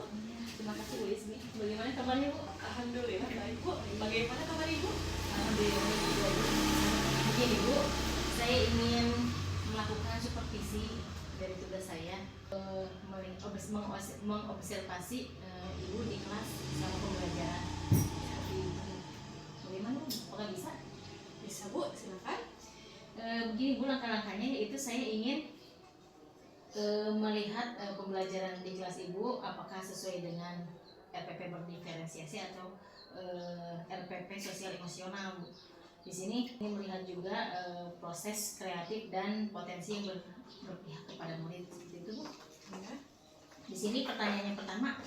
Bu. Terima kasih Bu Ismi. Bagaimana kabarnya Bu? Alhamdulillah baik Bu. Bagaimana kabar Ibu? Alhamdulillah juga Bu. Begini Bu, saya ingin melakukan supervisi dari tugas saya, mengobservasi Ibu di kelas selama pembelajaran. Seperti itu. Bagaimana Bu? Apakah bisa? Bisa Bu, silakan. Begini Bu, langkah-langkahnya yaitu saya ingin melihat pembelajaran di kelas Ibu apakah sesuai dengan RPP berdiferensiasi atau RPP sosial emosional Bu. Di sini ini melihat juga proses kreatif dan potensi yang berpihak kepada murid, seperti itu Bu. Ya. Di sini pertanyaannya pertama,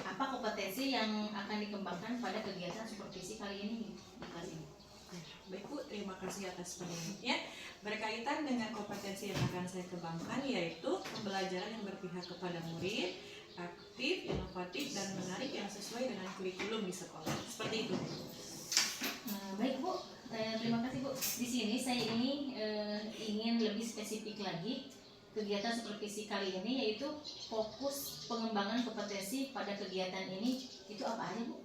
apa kompetensi yang akan dikembangkan pada kegiatan supervisi kali ini di kelas ini? Baik Bu, terima kasih atas pertanyaannya. Berkaitan dengan kompetensi yang akan saya kembangkan yaitu pembelajaran yang berpihak kepada murid, aktif, inovatif, dan menarik yang sesuai dengan kurikulum di sekolah. Seperti itu. Baik Bu, terima kasih Bu. Di sini saya ingin lebih spesifik lagi kegiatan supervisi kali ini, yaitu fokus pengembangan kompetensi pada kegiatan ini itu apa aja Bu?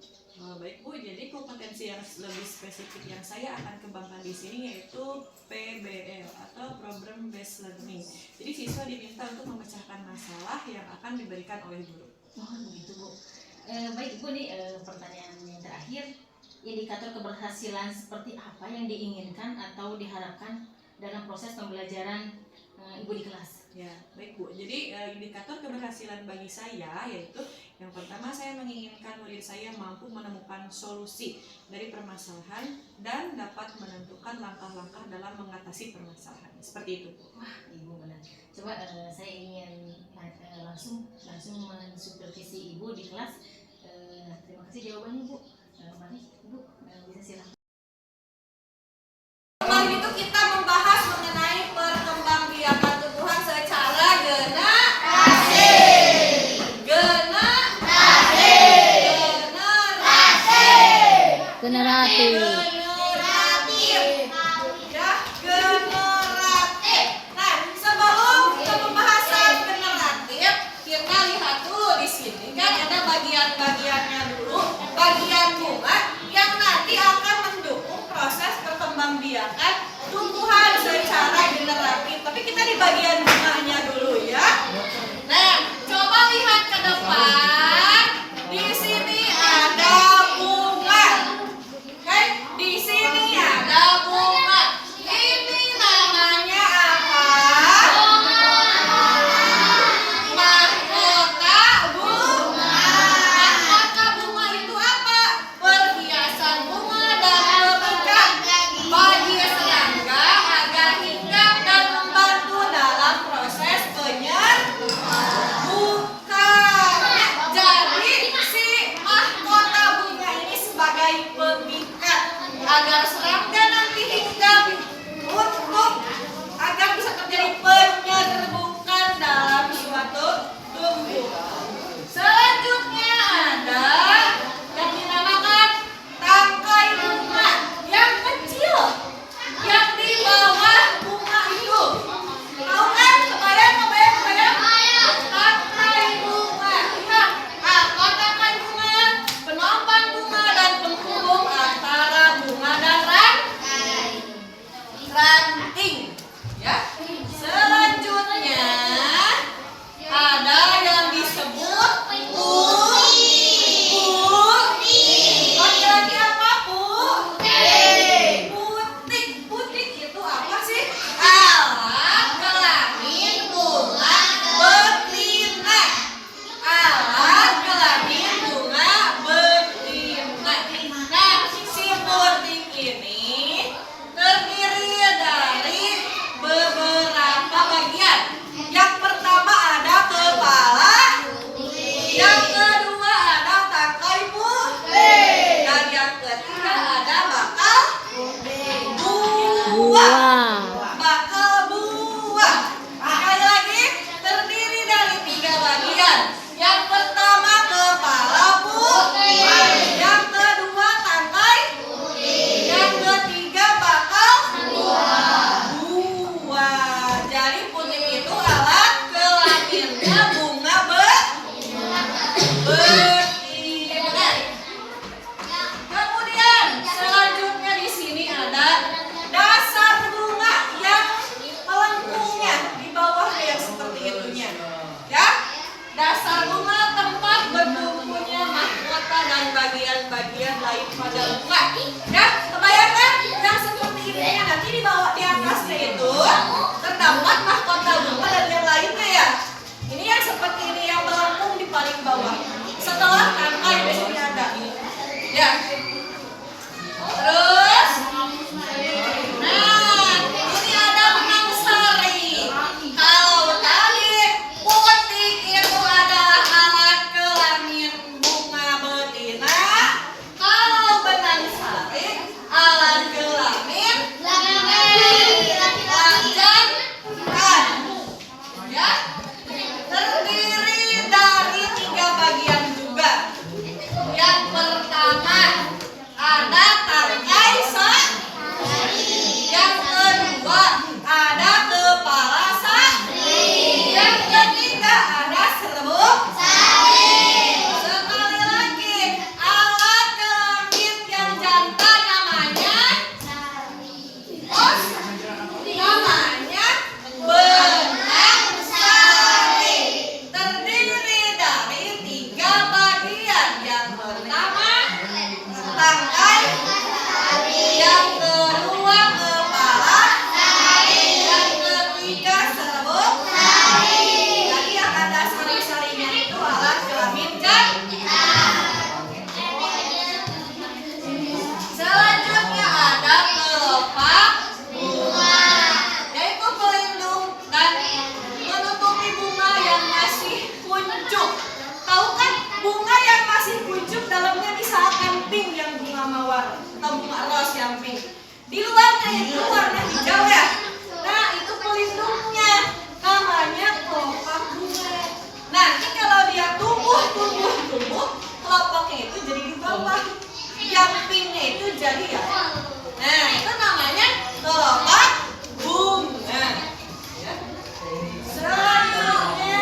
Baik Bu, jadi kompetensi yang lebih spesifik yang saya akan kembangkan di sini yaitu PBL atau Problem Based Learning. Jadi siswa diminta untuk memecahkan masalah yang akan diberikan oleh guru. Oh begitu Bu. Baik Bu, nih pertanyaan yang terakhir, indikator keberhasilan seperti apa yang diinginkan atau diharapkan dalam proses pembelajaran Ibu di kelas? Ya, baik Bu. Jadi indikator keberhasilan bagi saya yaitu yang pertama, saya menginginkan murid saya mampu menemukan solusi dari permasalahan dan dapat menentukan langkah-langkah dalam mengatasi permasalahan. Seperti itu Bu. Wah, Ibu benar. Coba saya ingin langsung mensupervisi Ibu di kelas. Terima kasih jawabannya Bu. Mari Ibu bisa silakan. Kemarin itu kita membahas mengenai perkembangbiakan tumbuhan secara generasi. Generatif. Nah, sebelum ke pembahasan generatif, kita lihat dulu di sini kan ada bagian-bagiannya dulu, bagian bunga yang nanti akan mendukung proses perkembangbiakan tumbuhan secara generatif. Tapi kita di bagian bunganya dulu ya. Nah, coba lihat ke depan. Di sini ada bunga. Kan? Di sini ada bunga. Ini namanya apa? Mahkota bunga. Mahkota bunga itu apa? Perhiasan bunga dan pemegang bagi serangga agar hinggap dan membantu dalam proses penyerbukan. betina. Kemudian selanjutnya di sini ada dasar bunga yang melengkungnya di bawahnya yang seperti itunya. Ya, dasar bunga tempat bertumbuhnya mahkota dan bagian-bagian lain pada bunga. Ya, kebayangkan yang seperti ini nanti di bawah di atasnya itu terdapat mahkota bunga dan yang lainnya ya. Ini yang seperti ini yang melengkung di paling bawah. Setelah tangkai di sini ada. Ya. Terus, nah ini ada benang sari. Kalau tadi putih itu adalah alat kelamin bunga betina. Kalau benang sari alat kelamin jantan. Ya, terdiri dari 3 bagian juga. Yang pertama ada tangkai sari. Yang kedua ada kepala sari. Yang ketiga ada serbuk sari. Sekali lagi, alat kelamin yang jantan namanya namanya benang sari. Terdiri dari 3 bagian. Yang pertama tangkai, yang kedua kepala, yang ketiga serbuk. Tadi yang ada sari-sarinya itu alat kelamin jantan. Selanjutnya ada kelopak bunga, yaitu pelindung dan menutupi bunga yang masih kuncup. Tahu kan bunga yang masih kuncup dalamnya misalkan pink yang bunga mawar atau bunga ros yang pink. Di luarnya itu warna hijau ya. Nah itu pelindungnya namanya kelopak bunga. Nanti kalau dia tumbuh, kelopaknya itu jadi di bawah. Yang pinknya itu jadi ya. Nah itu namanya kelopak bunga. Ya. Selanjutnya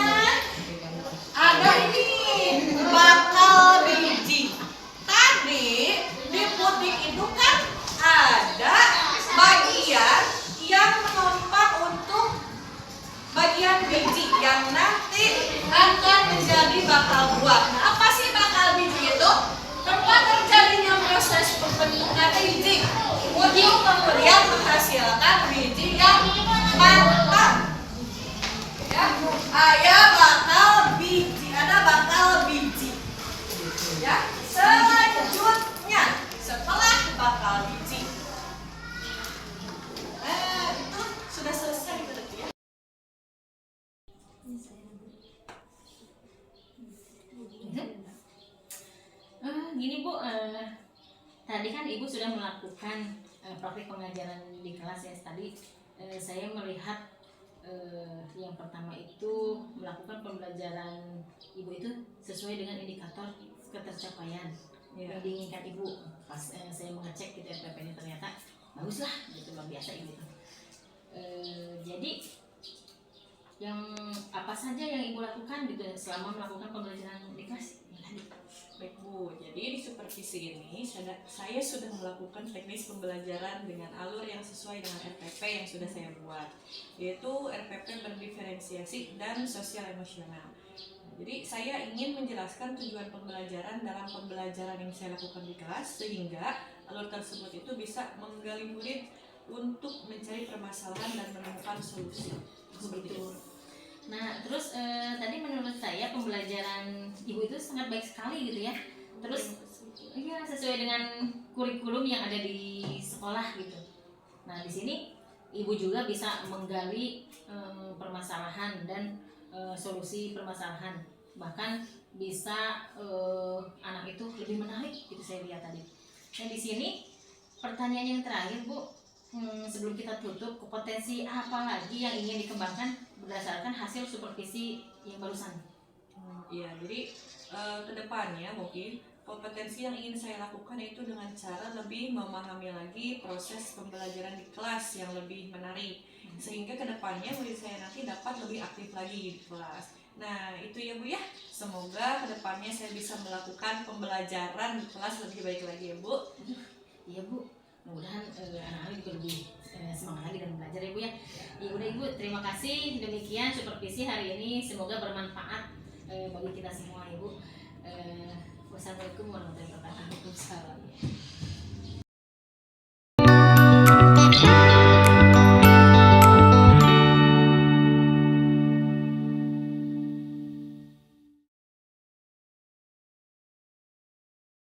ada ini bakal biji. Tadi di putih itu kan ada bagian yang menompak untuk bagian biji yang nanti akan menjadi bakal buah. Nah, apa sih bakal biji itu? Tempat terjadinya proses pembentukan biji untuk kemudian menghasilkan biji yang mantap. Ya, ada bakal biji. Ya, selanjutnya setelah bakal biji. Itu sudah selesai berarti ya. Gini Bu, tadi kan Ibu sudah melakukan praktik pengajaran di kelas ya. Tadi saya melihat yang pertama itu melakukan pembelajaran Ibu itu sesuai dengan indikator ketercapaian yang diinginkan Ibu. Pas saya mengecek gitu RPP-nya ternyata bagus lah, gitu luar biasa gitu. Jadi yang apa saja yang Ibu lakukan gitu selama melakukan pembelajaran di kelas tadi? Baik Bu, jadi di supervisi ini saya sudah melakukan teknis pembelajaran dengan alur yang sesuai dengan RPP yang sudah saya buat, yaitu RPP berdiferensiasi dan sosial emosional. Jadi saya ingin menjelaskan tujuan pembelajaran dalam pembelajaran yang saya lakukan di kelas sehingga alur tersebut itu bisa menggali murid untuk mencari permasalahan dan menemukan solusi. Seperti itu. Nah, terus tadi menurut saya pembelajaran Ibu itu sangat baik sekali gitu ya. Terus iya sesuai dengan kurikulum yang ada di sekolah gitu. Nah, di sini Ibu juga bisa menggali permasalahan dan solusi permasalahan. Bahkan bisa anak itu lebih menarik gitu saya lihat tadi. Dan di sini pertanyaan yang terakhir Bu, sebelum kita tutup, potensi apa lagi yang ingin dikembangkan berdasarkan hasil supervisi yang barusan? Iya, jadi kedepannya mungkin kompetensi yang ingin saya lakukan itu dengan cara lebih memahami lagi proses pembelajaran di kelas yang lebih menarik, sehingga kedepannya murid saya nanti dapat lebih aktif lagi di kelas. Nah itu ya Bu ya, semoga kedepannya saya bisa melakukan pembelajaran di kelas lebih baik lagi ya Bu. Iya Bu, mudah-mudahan anak-anak juga lebih semangat lagi dalam belajar ya Bu ya. Ya udah Ibu, terima kasih. Demikian supervisi hari ini, semoga bermanfaat bagi kita semua Ibu. Wassalamualaikum warahmatullahi wabarakatuh. Waalaikumsalam.